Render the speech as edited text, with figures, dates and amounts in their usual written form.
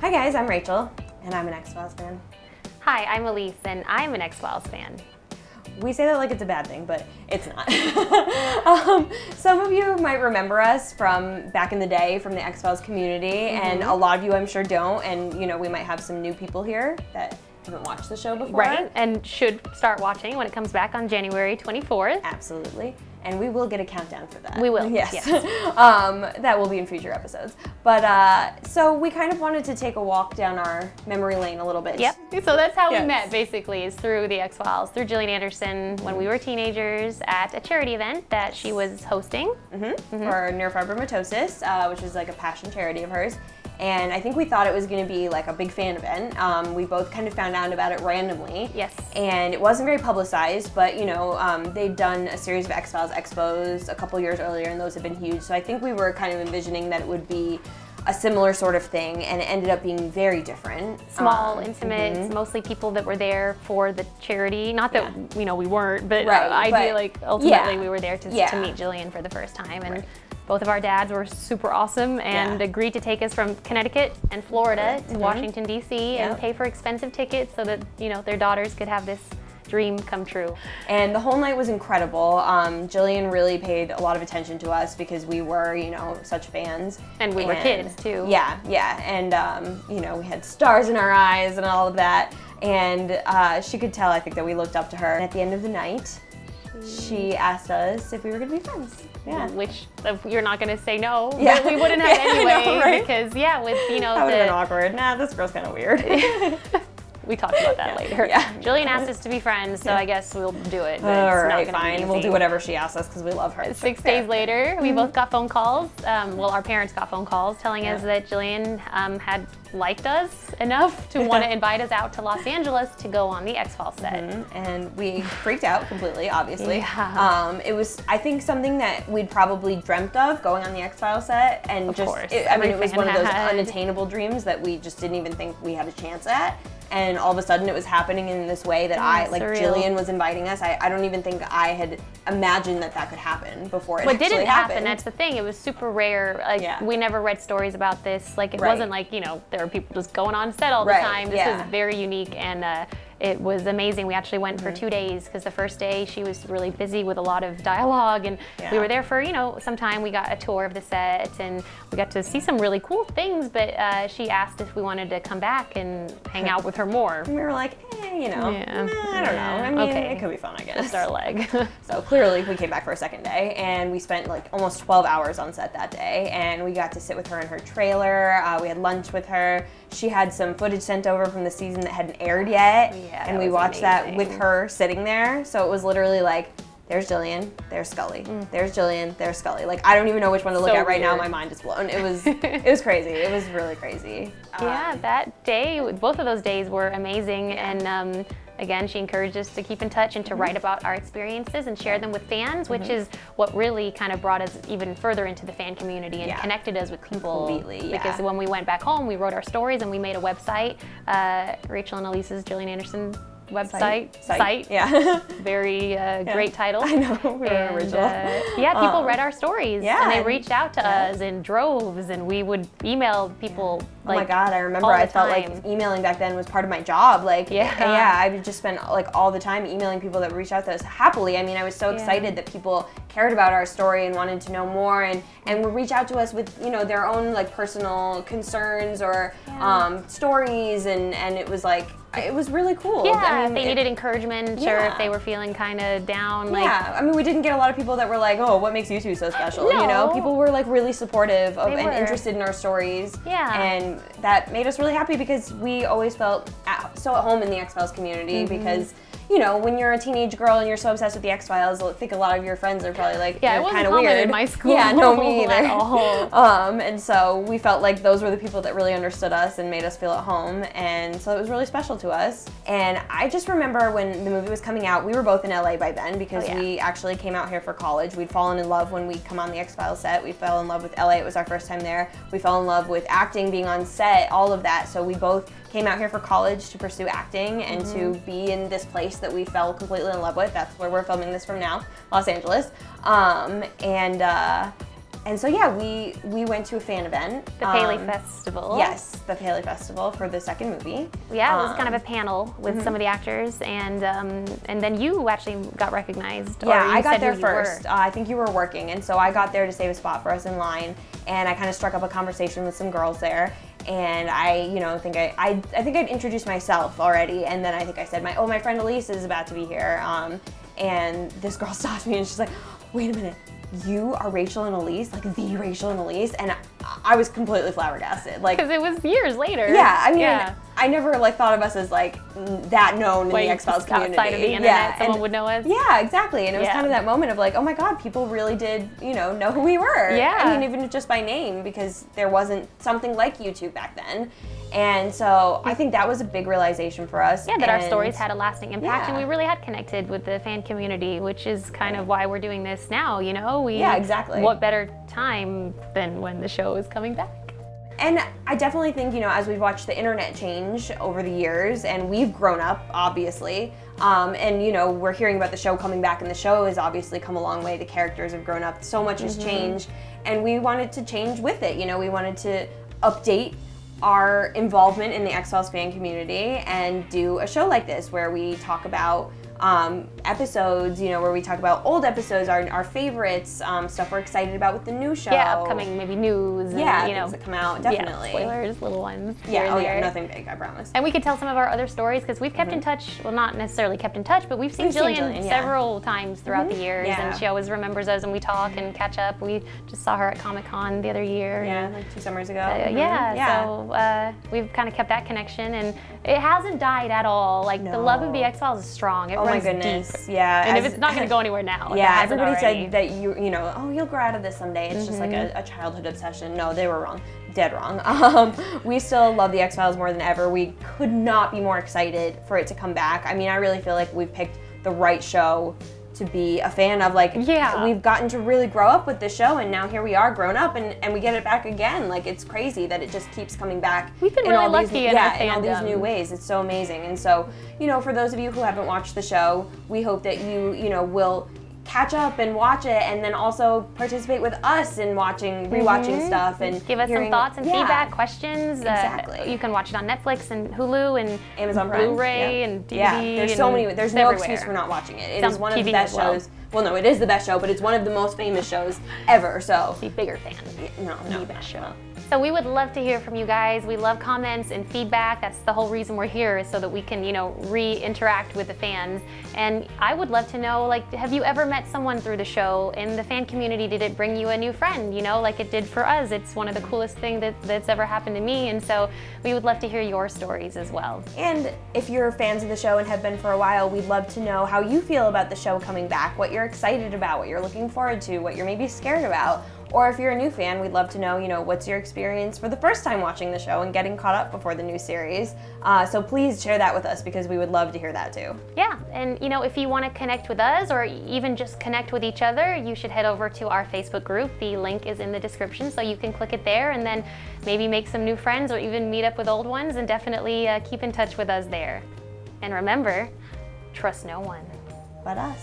Hi guys, I'm Rachel, and I'm an X-Files fan. Hi, I'm Elice, and I'm an X-Files fan. We say that like it's a bad thing, but it's not. Some of you might remember us from back in the day from the X-Files community, and a lot of you I'm sure don't, and you know, we might have some new people here that haven't watched the show before. Right, and should start watching when it comes back on January 24th. Absolutely. And we will get a countdown for that. We will. Yes. That will be in future episodes. But so we kind of wanted to take a walk down our memory lane a little bit. Yep. So that's how we met, basically, is through the X-Files, through Jillian Anderson when we were teenagers at a charity event that she was hosting. For neurofibromatosis, which is like a passion charity of hers. And I think we thought it was going to be like a big fan event. We both kind of found out about it randomly. Yes. And it wasn't very publicized, but you know, they'd done a series of X-Files expos a couple years earlier, and those have been huge. So I think we were kind of envisioning that it would be a similar sort of thing, and it ended up being very different. Small, intimate, mostly people that were there for the charity. Not that you know we weren't, but I feel like ultimately we were there to meet Jillian for the first time. And both of our dads were super awesome and agreed to take us from Connecticut and Florida to Washington, D.C. and pay for expensive tickets so that, you know, their daughters could have this dream come true. And the whole night was incredible. Jillian really paid a lot of attention to us because we were, you know, such fans. And we were kids too. Yeah, yeah. And, you know, we had stars in our eyes and all of that. And she could tell, I think, that we looked up to her. And at the end of the night, she asked us if we were going to be friends. Yeah. Which you're not going to say no. Yeah. But we wouldn't have anyway. Because, with, you know, that would have been awkward. Nah, this girl's kind of weird. We talked about that later. Yeah. Jillian asked us to be friends, so I guess we'll do it. All right, fine. We'll do whatever she asks us because we love her. 6 days later, we both got phone calls. Well, our parents got phone calls telling us that Jillian had liked us enough to want to invite us out to Los Angeles to go on the X-Files set. And we freaked out completely, obviously. It was, I think, something that we'd probably dreamt of, going on the X-Files set. And of course. I mean, it was one of those unattainable dreams that we just didn't even think we had a chance at. And all of a sudden it was happening in this way that Jillian was inviting us. I don't even think I had imagined that could happen before it actually didn't happened. happen. That's the thing. It was super rare. Like we never read stories about this. Like it wasn't like, you know, there were people just going on set all the time. This was very unique, and it was amazing. We actually went for 2 days because the first day she was really busy with a lot of dialogue, and we were there for, you know, some time. We got a tour of the set and we got to see some really cool things, but she asked if we wanted to come back and hang out with her more. And we were like, you know, I don't know. I mean, it could be fun, I guess. Just our leg. So clearly we came back for a second day, and we spent like almost 12 hours on set that day, and we got to sit with her in her trailer. We had lunch with her. She had some footage sent over from the season that hadn't aired yet, and we watched that with her sitting there. So it was literally like, there's Jillian, there's Scully. There's Jillian, there's Scully. Like, I don't even know which one to look at right now. My mind is blown. It was crazy. It was really crazy. Yeah, that day, both of those days were amazing. And again, she encouraged us to keep in touch and to write about our experiences and share them with fans, which is what really kind of brought us even further into the fan community and connected us with people. Completely, Because when we went back home, we wrote our stories and we made a website, Rachel and Elice's Jillian Anderson site. Yeah. Very great title. I know, we were original. People read our stories and they reached out to us in droves, and we would email people like, oh my God, I remember I felt like emailing back then was part of my job. Like, I would just spend like all the time emailing people that reached out to us happily. I mean, I was so excited that people cared about our story and wanted to know more, and would reach out to us with, you know, their own like personal concerns or stories, and it was like, it was really cool. Yeah, I mean, if they needed encouragement or if they were feeling kind of down. Like, I mean, we didn't get a lot of people that were like, oh, what makes you two so special? You know, people were like really supportive of and interested in our stories. And that made us really happy because we always felt so at home in the X-Files community because, you know, when you're a teenage girl and you're so obsessed with the X-Files, I think a lot of your friends are probably like, you're kind of weird. In my school. Yeah, no, me either. And so we felt like those were the people that really understood us and made us feel at home, and so it was really special to us. And I just remember when the movie was coming out, we were both in LA by then because we actually came out here for college. We'd fallen in love when we come on the X-Files set. We fell in love with LA. It was our first time there. We fell in love with acting, being on set, all of that. So we both came out here for college to pursue acting and to be in this place that we fell completely in love with. That's where we're filming this from now, Los Angeles. And so yeah, we went to a fan event. The Paley Festival. Yes, the Paley Festival for the second movie. Yeah, it was kind of a panel with some of the actors, and then you actually got recognized. Yeah, I got there first. I think you were working, and so I got there to save a spot for us in line, and I kind of struck up a conversation with some girls there. And I think I'd introduced myself already, and then I think I said my friend Elice is about to be here, and this girl stopped me and she's like, wait a minute, you are Rachel and Elice, like the Rachel and Elice, and I was completely flabbergasted, like because it was years later. Yeah, I mean, I never like thought of us as like that known in the X-Files community. Outside of the internet, someone would know us. Yeah, exactly, and it was kind of that moment of like, oh my God, people really did, know who we were. Yeah, I mean, even just by name, because there wasn't something like YouTube back then. And so I think that was a big realization for us. Yeah, that our stories had a lasting impact, and we really had connected with the fan community, which is kind of why we're doing this now, Yeah, exactly. What better time than when the show is coming back? And I definitely think, as we've watched the internet change over the years, and we've grown up, obviously, and, we're hearing about the show coming back, and the show has obviously come a long way. The characters have grown up. So much has changed, and we wanted to change with it. We wanted to update our involvement in the X-Files fan community and do a show like this where we talk about episodes, where we talk about old episodes, our favorites, stuff we're excited about with the new show. Yeah, upcoming maybe news. And, things that come out, definitely. Yeah, spoilers, little ones. Yeah, yeah, nothing big, I promise. And we could tell some of our other stories because we've kept in touch, well, not necessarily kept in touch, but we've seen Jillian several times throughout the years, and she always remembers us, and we talk and catch up. We just saw her at Comic-Con the other year. Yeah, like 2 summers ago. So we've kind of kept that connection, and it hasn't died at all. Like, the love of the X-Files is strong. It runs goodness, deep. yeah. And if it's not going to go anywhere now. Yeah, everybody said that you'll grow out of this someday. It's just like a childhood obsession. No, they were wrong. Dead wrong. We still love the X-Files more than ever. We could not be more excited for it to come back. I mean, I really feel like we've picked the right show to be a fan of. Like, we've gotten to really grow up with this show, and now here we are grown up, and we get it back again. Like, it's crazy that it just keeps coming back. We've been really lucky in our fandom. In all these new ways. It's so amazing. And so, for those of you who haven't watched the show, we hope that you will catch up and watch it, and then also participate with us in rewatching stuff, and give us some thoughts and feedback, questions. Exactly. You can watch it on Netflix and Hulu and Amazon Prime, Blu-ray and DVD. Yeah, there's so many. There's no excuse for not watching it. It is one of the best shows. Well, no, it is the best show, but it's one of the most famous shows ever. So the bigger fan. The best show. So we would love to hear from you guys. We love comments and feedback. That's the whole reason we're here, is so that we can, re-interact with the fans. And I would love to know, like, have you ever met someone through the show in the fan community? Did it bring you a new friend, like it did for us? It's one of the coolest things that's ever happened to me. And so we would love to hear your stories as well. And if you're fans of the show and have been for a while, we'd love to know how you feel about the show coming back, what you're excited about, what you're looking forward to, what you're maybe scared about. Or if you're a new fan, we'd love to know, what's your experience for the first time watching the show and getting caught up before the new series. So please share that with us, because we would love to hear that too. Yeah, and if you want to connect with us or even just connect with each other, you should head over to our Facebook group. The link is in the description, so you can click it there and then maybe make some new friends or even meet up with old ones, and definitely keep in touch with us there. And remember, trust no one but us.